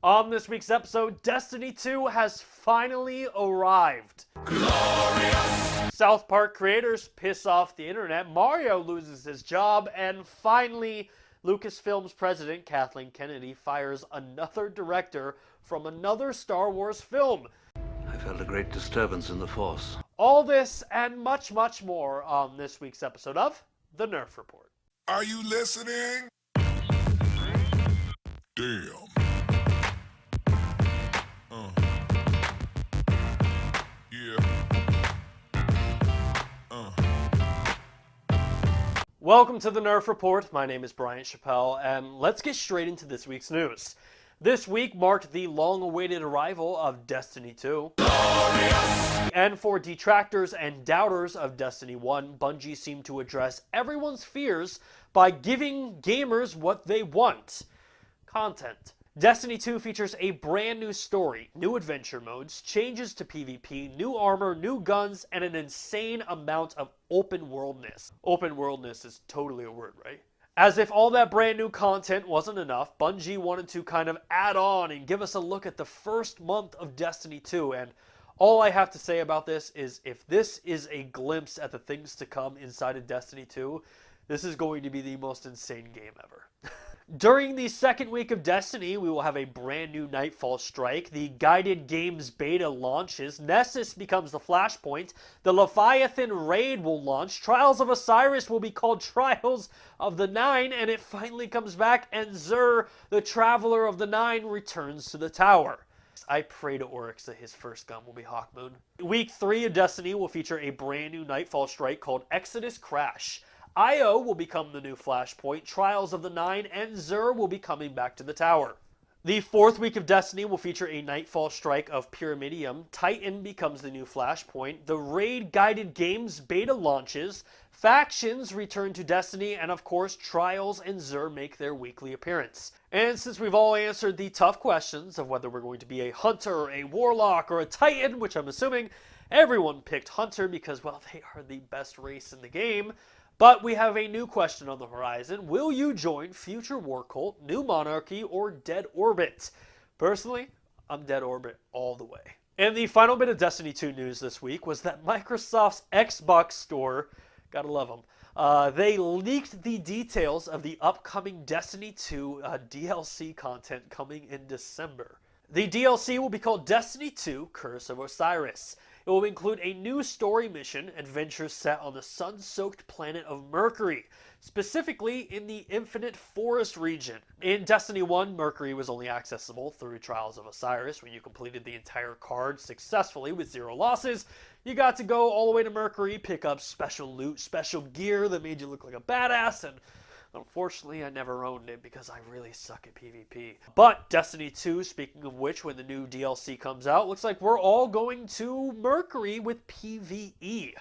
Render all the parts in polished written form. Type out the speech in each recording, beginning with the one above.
On this week's episode, Destiny 2 has finally arrived. Glorious! South Park creators piss off the internet, Mario loses his job, and finally, Lucasfilm's president, Kathleen Kennedy, fires another director from another Star Wars film. I felt a great disturbance in the Force. All this and much, much more on this week's episode of The Nerf Report. Are you listening? Damn. Welcome to the Nerf Report. My name is Bryant, Chappel, and let's get straight into this week's news. This week marked the long-awaited arrival of Destiny 2. Glorious! And for detractors and doubters of Destiny 1, Bungie seemed to address everyone's fears by giving gamers what they want: content. Destiny 2 features a brand new story, new adventure modes, changes to PvP, new armor, new guns, and an insane amount of open worldness. Open worldness is totally a word, right? As if all that brand new content wasn't enough, Bungie wanted to kind of add on and give us a look at the first month of Destiny 2, and all I have to say about this is if this is a glimpse at the things to come inside of Destiny 2, this is going to be the most insane game ever. During the second week of Destiny, we will have a brand new Nightfall strike, the guided games beta launches, Nessus becomes the Flashpoint, the Leviathan raid will launch, Trials of Osiris will be called Trials of the Nine, and it finally comes back, and Xur, the Traveler of the Nine, returns to the tower. I pray to Oryx that his first gun will be Hawkmoon. Week 3 of Destiny will feature a brand new Nightfall strike called Exodus Crash. Io will become the new Flashpoint, Trials of the Nine, and Xur will be coming back to the tower. The fourth week of Destiny will feature a Nightfall strike of Pyramidium, Titan becomes the new Flashpoint, the Raid Guided Games beta launches, factions return to Destiny, and of course Trials and Xur make their weekly appearance. And since we've all answered the tough questions of whether we're going to be a Hunter, a Warlock, or a Titan, which I'm assuming everyone picked Hunter because, well, they are the best race in the game, but we have a new question on the horizon. Will you join Future War Cult, New Monarchy, or Dead Orbit? Personally, I'm Dead Orbit all the way. And the final bit of Destiny 2 news this week was that Microsoft's Xbox store, gotta love them, they leaked the details of the upcoming Destiny 2 DLC content coming in December. The DLC will be called Destiny 2 Curse of Osiris. It will include a new story mission, adventures set on the sun-soaked planet of Mercury, specifically in the Infinite Forest region. In Destiny 1, Mercury was only accessible through Trials of Osiris. When you completed the entire card successfully with 0 losses, you got to go all the way to Mercury, pick up special loot, special gear that made you look like a badass, and unfortunately, I never owned it because I really suck at PvP. But Destiny 2, speaking of which, when the new DLC comes out, looks like we're all going to Mercury with PvE.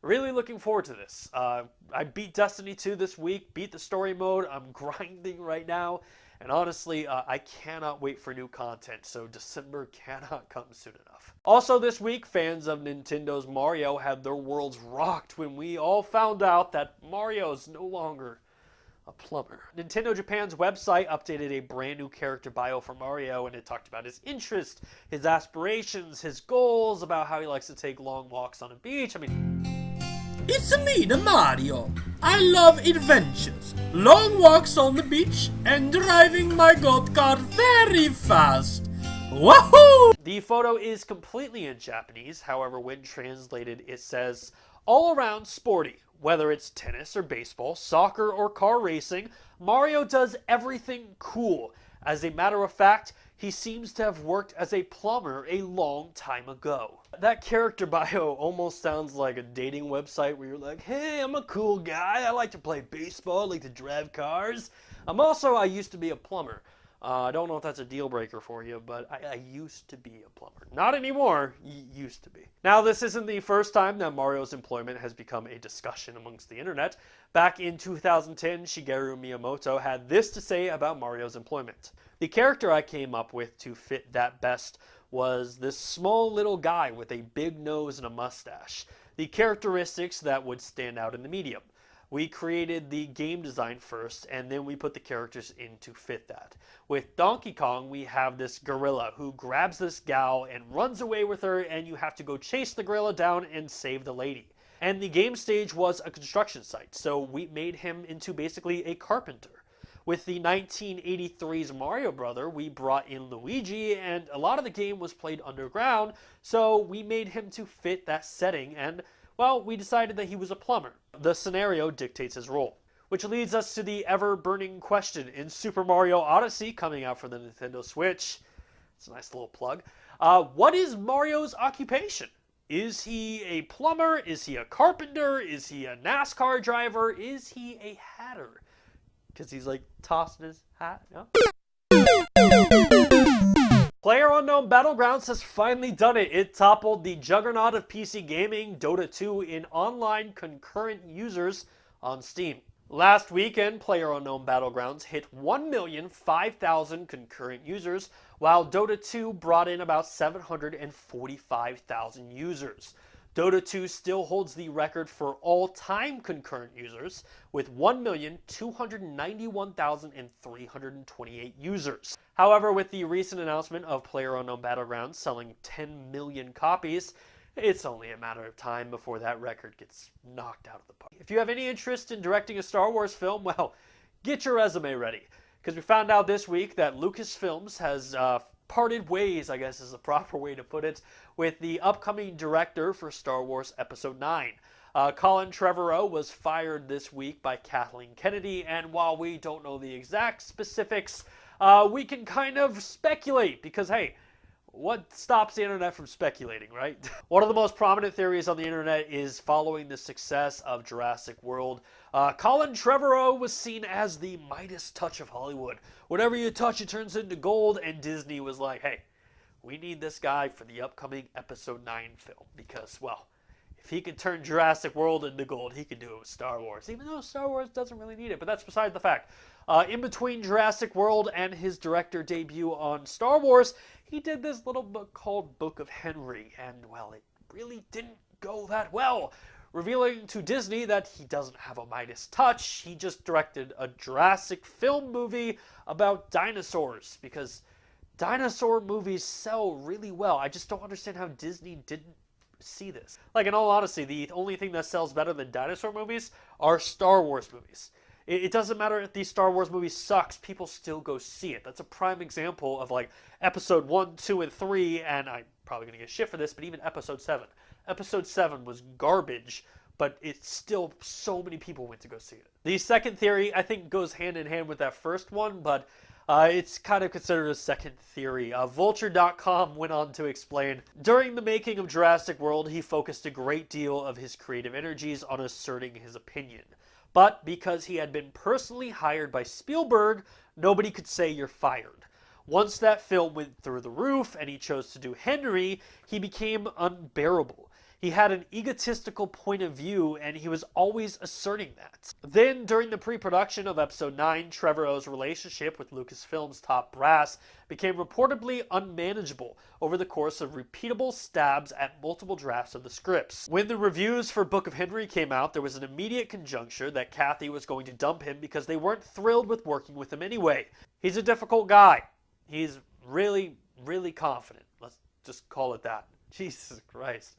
Really looking forward to this. I beat Destiny 2 this week, beat the story mode. I'm grinding right now. And honestly, I cannot wait for new content, so December cannot come soon enough. Also this week, fans of Nintendo's Mario had their worlds rocked when we all found out that Mario's no longer a plumber. Nintendo Japan's website updated a brand new character bio for Mario, and it talked about his interests, his aspirations, his goals, about how he likes to take long walks on a beach. I mean, it's me, the Mario. I love adventures, long walks on the beach, and driving my goat car very fast. Wahoo! The photo is completely in Japanese, however, when translated, it says, all around sporty. Whether it's tennis or baseball, soccer or car racing, Mario does everything cool. As a matter of fact, he seems to have worked as a plumber a long time ago. That character bio almost sounds like a dating website where you're like, hey, I'm a cool guy, I like to play baseball, I like to drive cars. I used to be a plumber. I don't know if that's a deal breaker for you, but I used to be a plumber. Not anymore, used to be. Now, this isn't the first time that Mario's employment has become a discussion amongst the internet. Back in 2010, Shigeru Miyamoto had this to say about Mario's employment. The character I came up with to fit that best was this small little guy with a big nose and a mustache. The characteristics that would stand out in the medium. We created the game design first, and then we put the characters in to fit that. With Donkey Kong, we have this gorilla who grabs this gal and runs away with her, and you have to go chase the gorilla down and save the lady. And the game stage was a construction site, so we made him into basically a carpenter. With the 1983's Mario Brother, we brought in Luigi, and a lot of the game was played underground, so we made him to fit that setting, and, well, we decided that he was a plumber. The scenario dictates his role. Which leads us to the ever-burning question in Super Mario Odyssey, coming out for the Nintendo Switch. It's a nice little plug. What is Mario's occupation? Is he a plumber? Is he a carpenter? Is he a NASCAR driver? Is he a hatter? Because he's like tossing his hat. No? PlayerUnknown Battlegrounds has finally done it. It toppled the juggernaut of PC gaming, Dota 2, in online concurrent users on Steam. Last weekend, PlayerUnknown Battlegrounds hit 1,005,000 concurrent users, while Dota 2 brought in about 745,000 users. Dota 2 still holds the record for all-time concurrent users, with 1,291,328 users. However, with the recent announcement of PlayerUnknown Battlegrounds selling 10 million copies, it's only a matter of time before that record gets knocked out of the park. If you have any interest in directing a Star Wars film, well, get your resume ready. Because we found out this week that Lucasfilms has parted ways, I guess is the proper way to put it, with the upcoming director for Star Wars Episode 9. Colin Trevorrow was fired this week by Kathleen Kennedy, and while we don't know the exact specifics, we can kind of speculate, because hey, what stops the internet from speculating, right? One of the most prominent theories on the internet is following the success of Jurassic World. Colin Trevorrow was seen as the Midas touch of Hollywood. Whatever you touch, it turns into gold, and Disney was like, hey, we need this guy for the upcoming Episode 9 film, because, well, if he could turn Jurassic World into gold, he could do it with Star Wars, even though Star Wars doesn't really need it, but that's beside the fact. In between Jurassic World and his director debut on Star Wars, he did this little book called Book of Henry, and, well, it really didn't go that well, revealing to Disney that he doesn't have a Midas touch. He just directed a Jurassic film movie about dinosaurs, because dinosaur movies sell really well. I just don't understand how Disney didn't see this. Like, in all honesty, the only thing that sells better than dinosaur movies are Star Wars movies. It doesn't matter if the Star Wars movie sucks, people still go see it. That's a prime example of, like, Episode 1, 2, and 3, and I'm probably going to get shit for this, but even Episode 7. Episode 7 was garbage, but it's still, so many people went to go see it. The second theory, I think, goes hand in hand with that first one, but it's kind of considered a second theory. Vulture.com went on to explain, during the making of Jurassic World, he focused a great deal of his creative energies on asserting his opinion. But because he had been personally hired by Spielberg, nobody could say you're fired. Once that film went through the roof and he chose to do Henry, he became unbearable. He had an egotistical point of view, and he was always asserting that. Then, during the pre-production of Episode 9, Trevorrow's relationship with Lucasfilm's top brass became reportedly unmanageable over the course of repeatable stabs at multiple drafts of the scripts. When the reviews for Book of Henry came out, there was an immediate conjecture that Kathy was going to dump him because they weren't thrilled with working with him anyway. He's a difficult guy. He's really, really confident. Let's just call it that. Jesus Christ.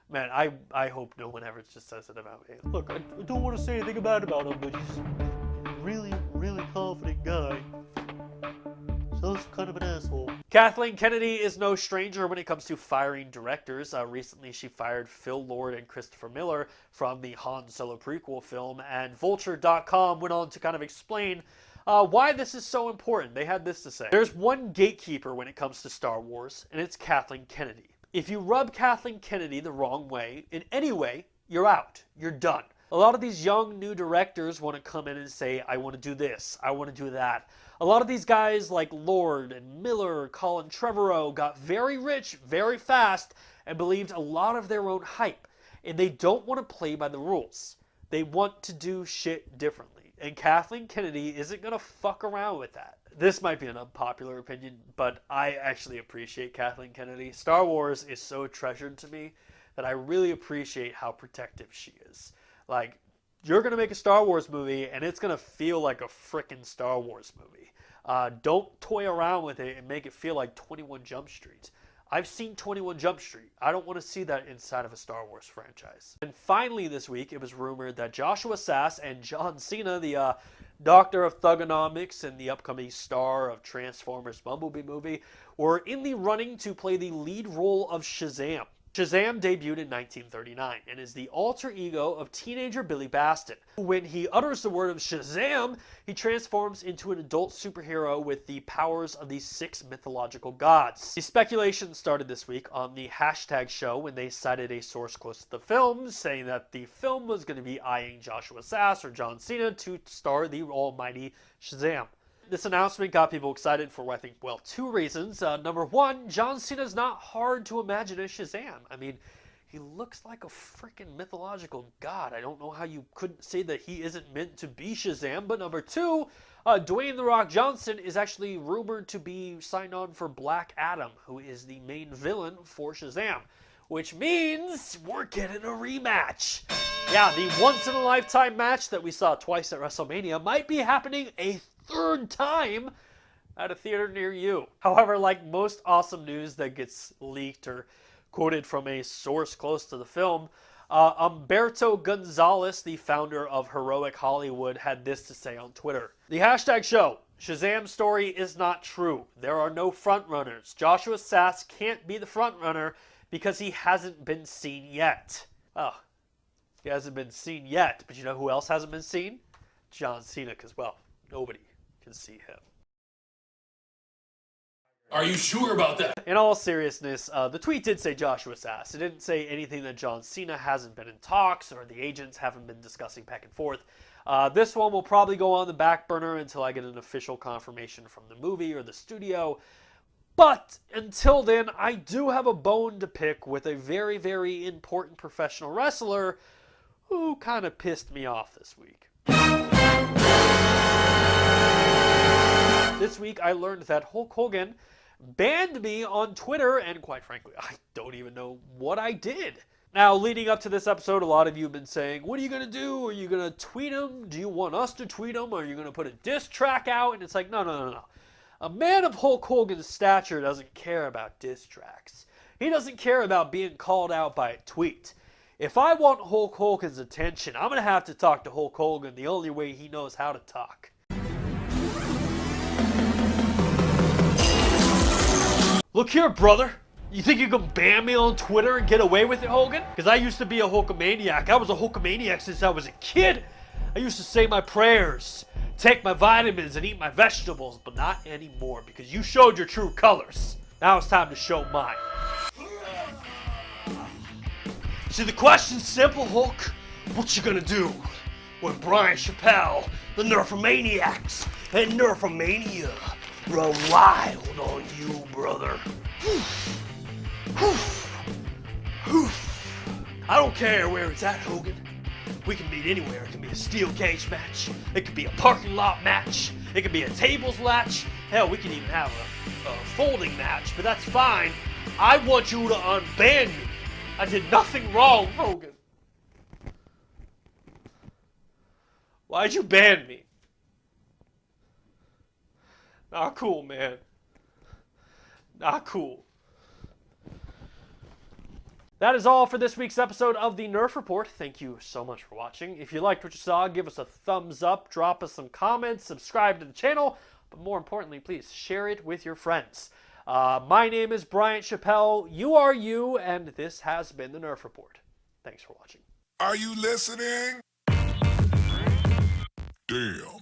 Man, I hope no one ever just says it about me. Look, I don't want to say anything bad about him, but he's a really, really confident guy. So he's kind of an asshole. Kathleen Kennedy is no stranger when it comes to firing directors. Recently, she fired Phil Lord and Christopher Miller from the Han Solo prequel film, and Vulture.com went on to kind of explain why this is so important. They had this to say. There's one gatekeeper when it comes to Star Wars, and it's Kathleen Kennedy. If you rub Kathleen Kennedy the wrong way, in any way, you're out. You're done. A lot of these young new directors want to come in and say, I want to do this, I want to do that. A lot of these guys like Lord and Miller, Colin Trevorrow got very rich very fast and believed a lot of their own hype. And they don't want to play by the rules. They want to do shit differently. And Kathleen Kennedy isn't going to fuck around with that. This might be an unpopular opinion, but I actually appreciate Kathleen Kennedy. Star Wars is so treasured to me that I really appreciate how protective she is. Like, you're going to make a Star Wars movie, and it's going to feel like a frickin' Star Wars movie. Don't toy around with it and make it feel like 21 Jump Street. I've seen 21 Jump Street. I don't want to see that inside of a Star Wars franchise. And finally this week, it was rumored that Joshua Sass and John Cena, the Doctor of Thugonomics and the upcoming star of Transformers Bumblebee movie, were in the running to play the lead role of Shazam. Shazam debuted in 1939 and is the alter ego of teenager Billy Baston. When he utters the word of Shazam, he transforms into an adult superhero with the powers of the 6 mythological gods. The speculation started this week on the hashtag show when they cited a source close to the film, saying that the film was going to be eyeing Joshua Sass or John Cena to star the almighty Shazam. This announcement got people excited for, I think, well, 2 reasons. Number 1, John Cena's not hard to imagine as Shazam. I mean, he looks like a freaking mythological god. I don't know how you couldn't say that he isn't meant to be Shazam. But number 2, Dwayne "The Rock" Johnson is actually rumored to be signed on for Black Adam, who is the main villain for Shazam. Which means we're getting a rematch. Yeah, the once-in-a-lifetime match that we saw twice at WrestleMania might be happening a 3rd time at a theater near you. However, like most awesome news that gets leaked or quoted from a source close to the film, Humberto Gonzalez, the founder of Heroic Hollywood, had this to say on Twitter. The hashtag show, Shazam's story is not true. There are no frontrunners. Joshua Sass can't be the frontrunner because he hasn't been seen yet. Oh, he hasn't been seen yet, but you know who else hasn't been seen? John Cena, because, well, nobody can see him. Are you sure about that? In all seriousness, the tweet did say Joshua Sass. It didn't say anything that John Cena hasn't been in talks or the agents haven't been discussing back and forth. This one will probably go on the back burner until I get an official confirmation from the movie or the studio. But until then, I do have a bone to pick with a very, very important professional wrestler who kind of pissed me off this week. This week, I learned that Hulk Hogan banned me on Twitter, and quite frankly, I don't even know what I did. Now, leading up to this episode, a lot of you have been saying, what are you going to do? Are you going to tweet him? Do you want us to tweet him? Are you going to put a diss track out? And it's like, no. A man of Hulk Hogan's stature doesn't care about diss tracks. He doesn't care about being called out by a tweet. If I want Hulk Hogan's attention, I'm going to have to talk to Hulk Hogan the only way he knows how to talk. Look here, brother. You think you can ban me on Twitter and get away with it, Hogan? Because I used to be a Hulkamaniac. I was a Hulkamaniac since I was a kid. I used to say my prayers, take my vitamins, and eat my vegetables, but not anymore because you showed your true colors. Now it's time to show mine. See, the question's simple, Hulk. What you gonna do when Bryant, Chappel, the Nerfomaniacs, and Nerfomania run wild on you, brother? I don't care where it's at, Hogan. We can meet anywhere. It can be a steel cage match. It could be a parking lot match. It could be a tables match. Hell, we can even have a folding match, but that's fine. I want you to unban me. I did nothing wrong, Hogan. Why'd you ban me? Not cool, man. Not cool. That is all for this week's episode of the Nerf Report. Thank you so much for watching. If you liked what you saw, give us a thumbs up, drop us some comments, subscribe to the channel, but more importantly, please share it with your friends. My name is Bryant Chappel, you are you, and this has been the Nerf Report. Thanks for watching. Are you listening? Damn.